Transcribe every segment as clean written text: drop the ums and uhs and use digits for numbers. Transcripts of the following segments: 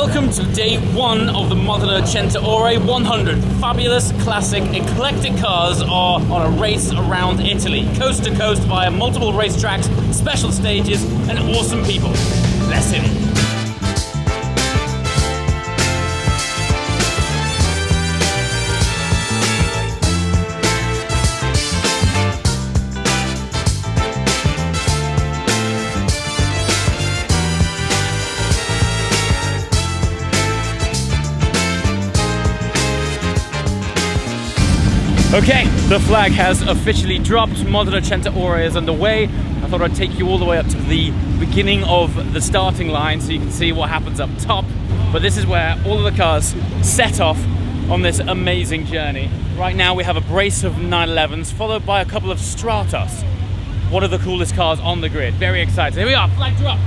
Welcome to day one of the Mille Miglia 100. Fabulous, classic, eclectic cars are on a race around Italy, coast to coast via multiple racetracks, special stages, and awesome people. Let's hit it. Okay, the flag has officially dropped. Mille Miglia is underway. I thought I'd take you all the way up to the beginning of the starting line so you can see what happens up top. But this is where all of the cars set off on this amazing journey. Right now we have a brace of 911s followed by a couple of Stratos. One of the coolest cars on the grid. Very excited. Here we are, flag drop.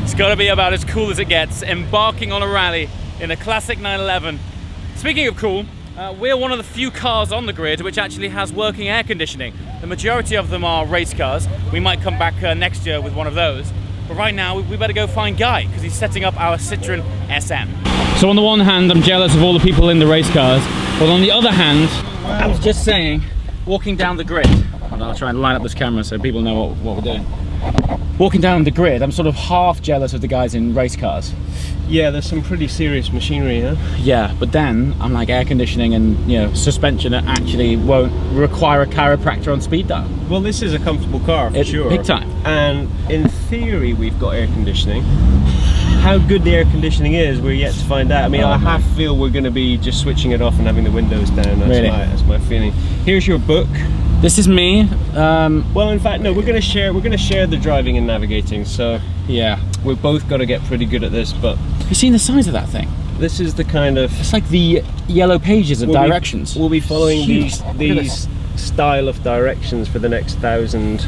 It's got to be about as cool as it gets, embarking on a rally in a classic 911. Speaking of cool, we're one of the few cars on the grid which actually has working air conditioning. The majority of them are race cars. We might come back next year with one of those. But right now, we better go find Guy, because he's setting up our Citroen SM. So on the one hand, I'm jealous of all the people in the race cars. But on the other hand, I was just saying, walking down the grid, and I'll try and line up this camera so people know what we're doing. Walking down the grid, I'm sort of half jealous of the guys in race cars. Yeah, there's some pretty serious machinery here. Yeah, but then I'm like, air conditioning and, you know, suspension that actually won't require a chiropractor on speed dial. Well, this is a comfortable car for sure. Big time. And in theory, we've got air conditioning. How good the air conditioning is, we're yet to find out. I mean, I half feel we're going to be just switching it off and having the windows down. That's my feeling. Here's your book. This is me. Well, in fact, no. We're going to share the driving and navigating. So yeah, we've both got to get pretty good at this. But you've seen the size of that thing? This is the kind of. It's like the yellow pages of directions. We'll be following these style of directions for the next 1,000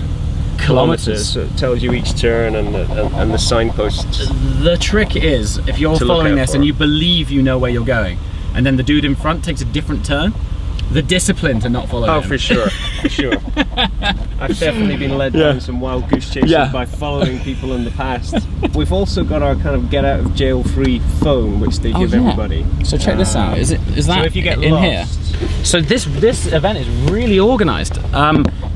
kilometers. So it tells you each turn and the signposts. The trick is, if you're following this and you believe you know where you're going, and then the dude in front takes a different turn, the discipline to not follow him. Oh, for sure, for sure. I've definitely been led down some wild goose chases by following people in the past. We've also got our kind of get out of jail free phone, which they give everybody. So check this out. Is that so if you get in lost, here? So this event is really organised.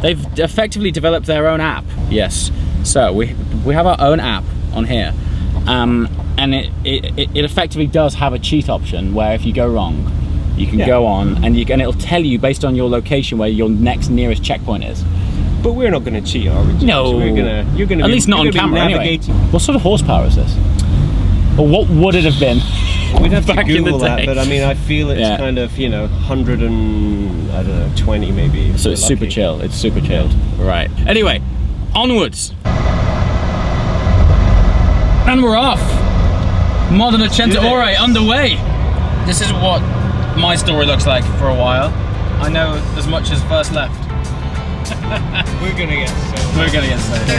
They've effectively developed their own app. Yes. So we have our own app on here, and it effectively does have a cheat option where if you go wrong, you can go on and it'll tell you based on your location where your next nearest checkpoint is. But we're not going to cheat, are we? No. So you're gonna at least not on camera anyway. What sort of horsepower is this? Or what would it have been? We'd have to Google that, but I mean, I feel it's kind of, 120 maybe. So it's super chill. It's super chilled. Right. Anyway, onwards. And we're off. Mille Miglia underway. This is what my story looks like for a while. I know as much as first left. We're gonna get saved. We're gonna get saved.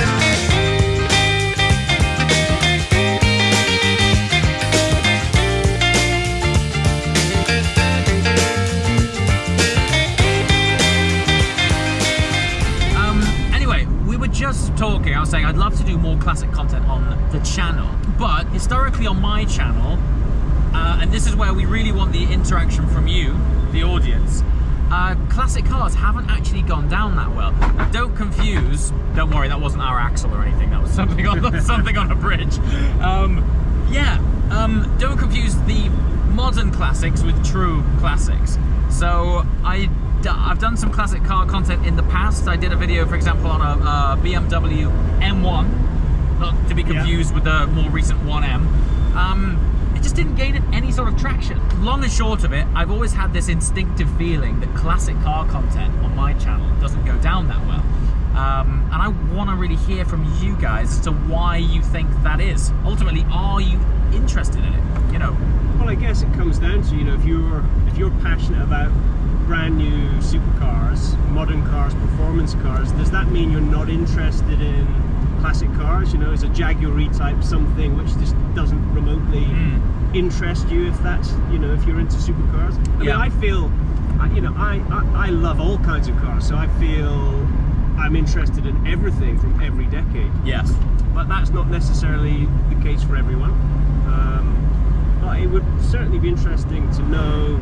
Anyway, we were just talking. I was saying I'd love to do more classic content on the channel, but historically on my channel, and this is where we really want the interaction from you, the audience. Classic cars haven't actually gone down that well. Now, don't worry, that wasn't our axle or anything, that was something on, something on a bridge. Don't confuse the modern classics with true classics. So I've done some classic car content in the past. I did a video, for example, on a BMW M1, not to be confused with the more recent 1M. It just didn't gain any sort of traction. Long and short of it, I've always had this instinctive feeling that classic car content on my channel doesn't go down that well. And I want to really hear from you guys as to why you think that is. Ultimately, are you interested in it? Well, I guess it comes down to, if you're passionate about brand new supercars, modern cars, performance cars, does that mean you're not interested in classic cars? Is a Jaguar E-Type something which just doesn't remotely interest you if that's, if you're into supercars? I mean, I feel, I love all kinds of cars, so I feel I'm interested in everything from every decade. Yes. But that's not necessarily the case for everyone. But it would certainly be interesting to know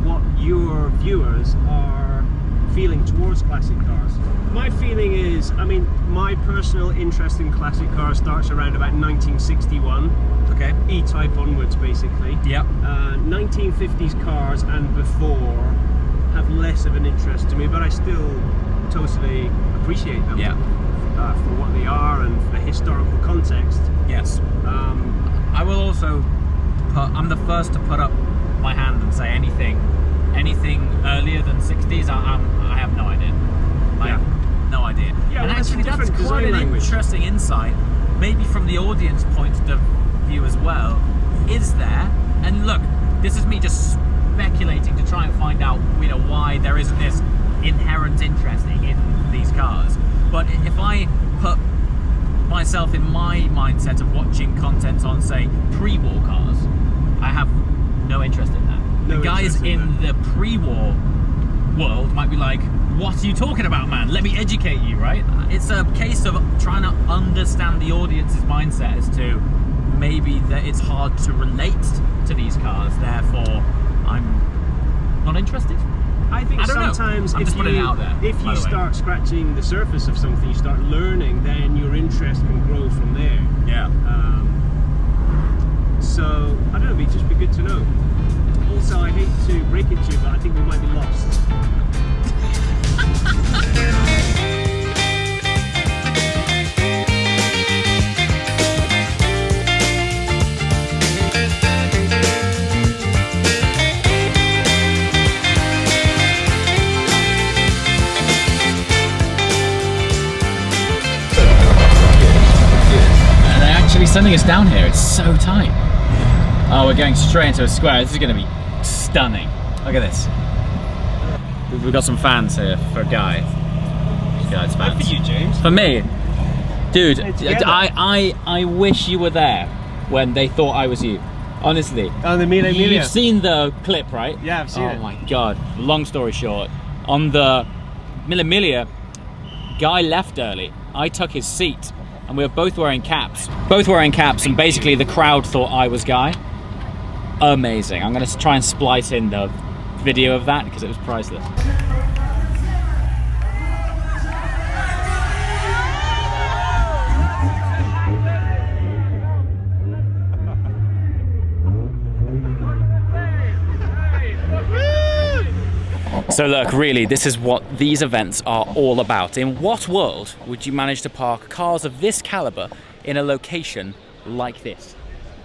what your viewers are feeling towards classic cars. My feeling is, I mean, my personal interest in classic cars starts around about 1961. Okay. E-Type onwards, basically. Yep. 1950s cars and before have less of an interest to me, but I still totally appreciate them. Yeah. For what they are and for the historical context. Yes. I will also I'm the first to put up my hand and say anything earlier than 60s, I have no idea. I have no idea. Yeah, and well, actually that's different quite design an language. interesting insight, maybe from the audience point of view as well. Is there, and look, this is me just speculating to try and find out, you know, why there isn't this inherent interest in these cars. But if I put myself in my mindset of watching content on, say, pre-war cars, I have no interest in that. No the guys interest in the pre-war world might be like, what are you talking about, man? Let me educate you, right? It's a case of trying to understand the audience's mindset as to maybe that it's hard to relate to these cars, therefore I'm not interested. I think sometimes if you start scratching the surface of something, you start learning, then your interest can grow from there. Yeah. So, I don't know, it'd just be good to know. Also, I hate to break it to you, but I think we might be lost. They're actually sending us down here. It's so tight. Oh, we're going straight into a square. This is going to be stunning. Look at this. We've got some fans here for Guy. Guy's fans. For you, James. For me, dude, I wish you were there when they thought I was you. Honestly. Oh, the Mille Miglia. You've seen the clip, right? Yeah, I've seen it. Oh my god. Long story short, on the Mille Miglia, Guy left early. I took his seat, and we were both wearing caps. And basically the crowd thought I was Guy. Amazing. I'm going to try and splice in the video of that because it was priceless. So look, really, this is what these events are all about. In what world would you manage to park cars of this caliber in a location like this?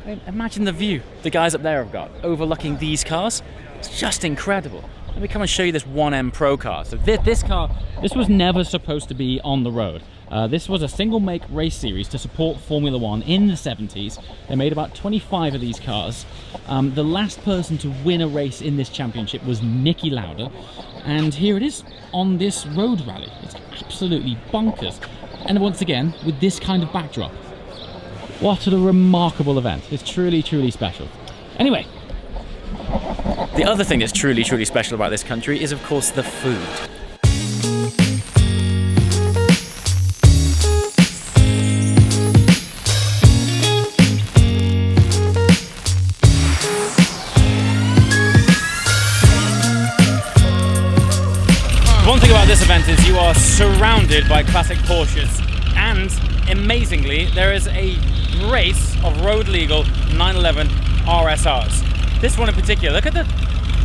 I mean, imagine the view the guys up there have got, overlooking these cars. It's just incredible. Let me come and show you this 1M Pro car. So this car, this was never supposed to be on the road. This was a single make race series to support Formula One in the 70s. They made about 25 of these cars. The last person to win a race in this championship was Niki Lauda. And here it is on this road rally. It's absolutely bonkers. And once again, with this kind of backdrop. What a remarkable event. It's truly, truly special. Anyway, the other thing that's truly, truly special about this country is, of course, the food. One thing about this event is you are surrounded by classic Porsches, and amazingly, there is a race of road legal 911 RSRs. This one in particular, look at the,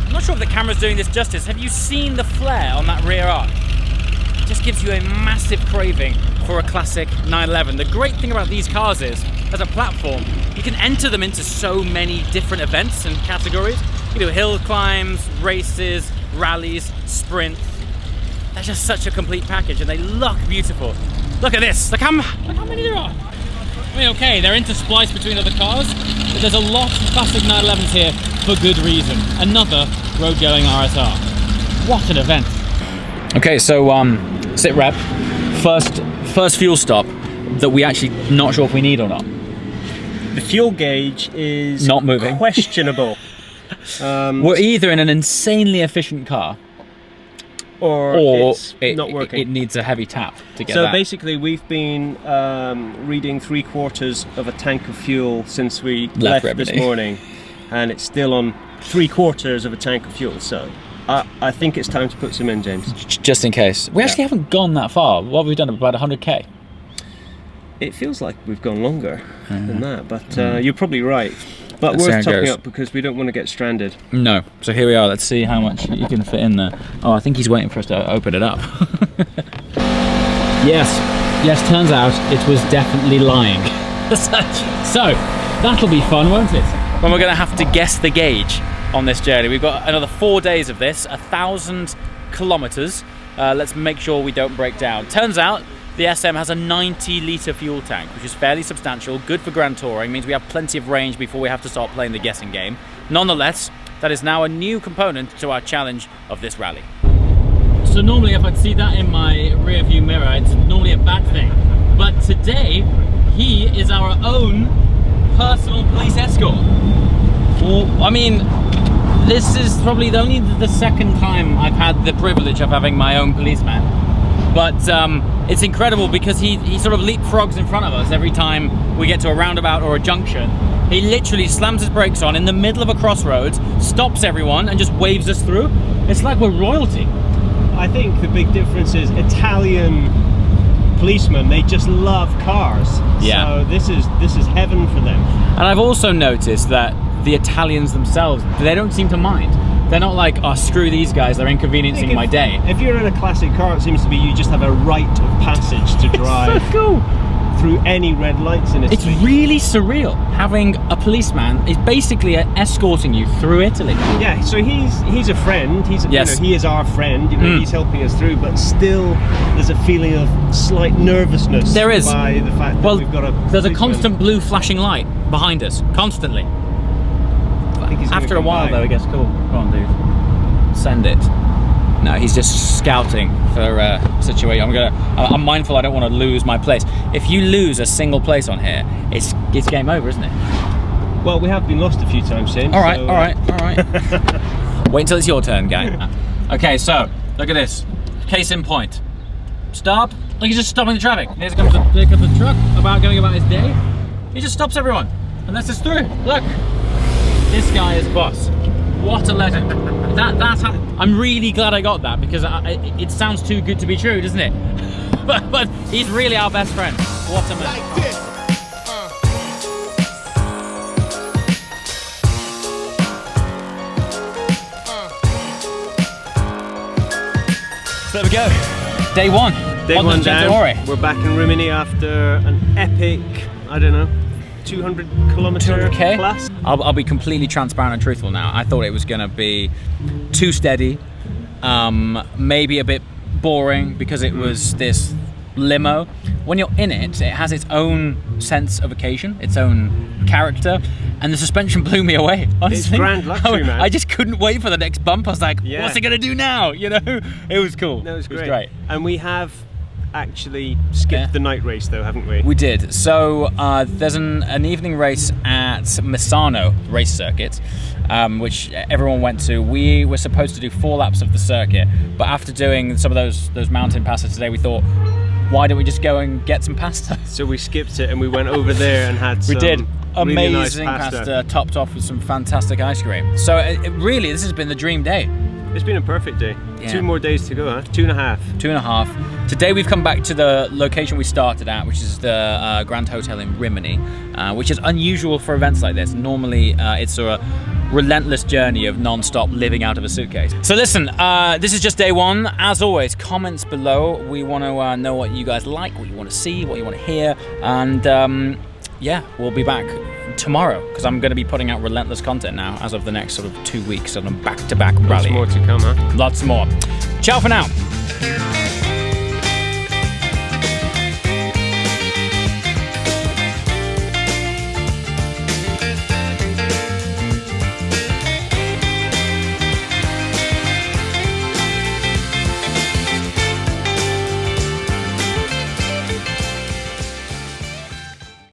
I'm not sure if the camera's doing this justice. Have you seen the flare on that rear arc? It just gives you a massive craving for a classic 911. The great thing about these cars is, as a platform, you can enter them into so many different events and categories. You do hill climbs, races, rallies, sprints. They're just such a complete package, and they look beautiful. Look at this, look how many there are. I mean, okay, they're interspliced between other cars, but there's a lot of classic 911s here for good reason. Another road-going RSR. What an event. Okay, so sit rep, first fuel stop that we actually not sure if we need or not. The fuel gauge is not moving. Questionable. We're either in an insanely efficient car, or it's not working. It needs a heavy tap to get so that. basically, we've been reading 3/4 of a tank of fuel since we left this morning, and it's still on 3/4 of a tank of fuel. So I think it's time to put some in, James. Just in case. We actually haven't gone that far. What have we done? About 100k? It feels like we've gone longer than that, but you're probably right. But worth topping up because we don't want to get stranded. No. So here we are. Let's see how much you can fit in there. Oh, I think he's waiting for us to open it up. Yes, turns out it was definitely lying. So, that'll be fun, won't it? When we're going to have to guess the gauge on this journey. We've got another 4 days of this, 1,000 kilometers. Let's make sure we don't break down. Turns out the SM has a 90-litre fuel tank, which is fairly substantial, good for grand touring, means we have plenty of range before we have to start playing the guessing game. Nonetheless, that is now a new component to our challenge of this rally. So normally if I'd see that in my rear view mirror, it's normally a bad thing. But today, he is our own personal police escort. Well, I mean, this is probably only the second time I've had the privilege of having my own policeman. But it's incredible because he sort of leapfrogs in front of us every time we get to a roundabout or a junction. He literally slams his brakes on in the middle of a crossroads, stops everyone and just waves us through. It's like we're royalty. I think the big difference is Italian policemen, they just love cars. Yeah. So this is heaven for them. And I've also noticed that the Italians themselves, they don't seem to mind. They're not like, oh, screw these guys, they're inconveniencing my day. If you're in a classic car, it seems to be you just have a rite of passage to drive so cool. through any red lights in Italy. It's really surreal having a policeman is basically escorting you through Italy. Yeah, so he's a friend. He's he is our friend. He's helping us through, but still there's a feeling of slight nervousness. There is. By the fact that we've got a there's a policeman. constant blue flashing light behind us, constantly. I think he's After a while, though, it gets cool. Go on, dude. Send it. No, he's just scouting for a situation. I'm mindful I don't want to lose my place. If you lose a single place on here, it's game over, isn't it? Well, we have been lost a few times since. All right. Wait until it's your turn, gang. Okay, so look at this. Case in point. Stop. Look, he's just stopping the traffic. Here comes the truck going about his day. He just stops everyone and lets us through. Look. This guy is boss. What a legend. I'm really glad I got that because it sounds too good to be true, doesn't it? but he's really our best friend. What a man. Like this. So there we go. Day one. Day one down. We're back in Rimini after an epic, I don't know, 200 kilometer plus. I'll be completely transparent and truthful now. I thought it was going to be too steady, maybe a bit boring because it was this limo. When you're in it, it has its own sense of occasion, its own character, and the suspension blew me away, honestly. It's grand luxury, man. I just couldn't wait for the next bump. I was like, what's it going to do now? You know, it was cool. No, it was great. And we have actually skipped the night race though, haven't we? We did. So there's an evening race at Misano race circuit, which everyone went to. We were supposed to do 4 laps of the circuit, but after doing some of those mountain passes today, we thought, why don't we just go and get some pasta? So we skipped it and we went over there and had some amazing really nice pasta topped off with some fantastic ice cream. So really, this has been the dream day. It's been a perfect day. Yeah. 2 more days to go, huh? 2.5. 2.5. Today we've come back to the location we started at, which is the Grand Hotel in Rimini, which is unusual for events like this. Normally it's a relentless journey of non-stop living out of a suitcase. So listen, this is just day one. As always, comments below. We want to know what you guys like, what you want to see, what you want to hear, and yeah, we'll be back tomorrow because I'm going to be putting out relentless content now as of the next sort of 2 weeks on a back-to-back rally. Lots more to come, huh? Lots more. Ciao for now.